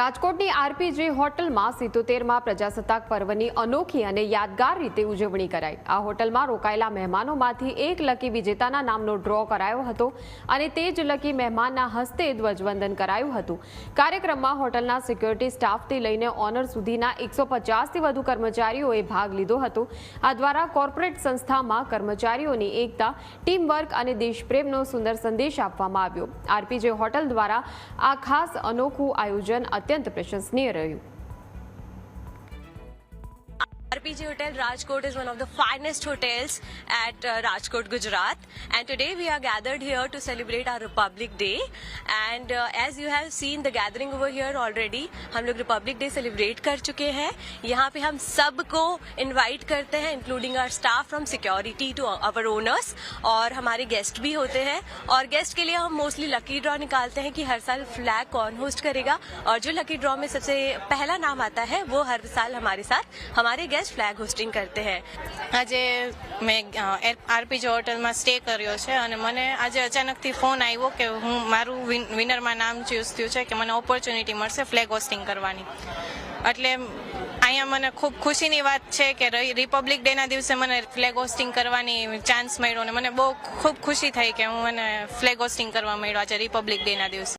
રાજકોટની આરપીજી હોટલમાં 77માં પ્રજાસત્તાક પર્વની અનોખી અને યાદગાર રીતે ઉજવણી કરાઈ। આ હોટલમાં રોકાયેલા મહેમાનોમાંથી એક લકી વિજેતાના નામનો ડ્રો કરાયો હતો અને તે જ લકી મહેમાનના હસ્તે ધ્વજવંદન કરાયું હતું। કાર્યક્રમમાં હોટલના સિક્યોરિટી સ્ટાફથી લઈને ઓનર સુધીના 150થી વધુ કર્મચારીઓએ ભાગ લીધો હતો। આ દ્વારા કોર્પોરેટ સંસ્થામાં કર્મચારીઓની એકતા, ટીમ વર્ક અને દેશપ્રેમનો સુંદર સંદેશ આપવામાં આવ્યો। આરપીજી હોટલ દ્વારા આ ખાસ અનોખું આયોજન अत्यंत प्रशंसनीय रह्यु। RPG Hotel Rajkot is one of the finest hotels at Rajkot, Gujarat, and today we are gathered here to celebrate our Republic Day. And as you have seen the gathering over here already, हम लोग Republic Day celebrate कर चुके हैं। यहाँ पे हम सबको invite करते हैं, including our staff from security to our owners, और हमारे guest भी होते हैं। और guest के लिए हम mostly lucky draw निकालते हैं कि हर साल flag कौन host करेगा, और जो lucky draw में सबसे पहला नाम आता है वो हर साल हमारे साथ हमारे गेस्ट फ्लैग होस्टिंग करते हैं। આજે મેં આરપીજી હોટલમાં સ્ટે કર્યો છે અને મને આજે અચાનકથી ફોન આવ્યો કે હું મારું વિનરમાં નામ ચૂઝ થયું છે કે મને ઓપોર્ચ્યુનિટી મળશે ફ્લેગ હોસ્ટિંગ કરવાની। એટલે અહીંયા મને ખૂબ ખુશીની વાત છે કે રિપબ્લિક ડેના દિવસે મને ફ્લેગ હોસ્ટિંગ કરવાની ચાન્સ મળ્યો અને મને બહુ ખૂબ ખુશી થઈ કે હું મને ફ્લેગ હોસ્ટિંગ કરવા મળ્યો આજે રિપબ્લિક ડેના દિવસે।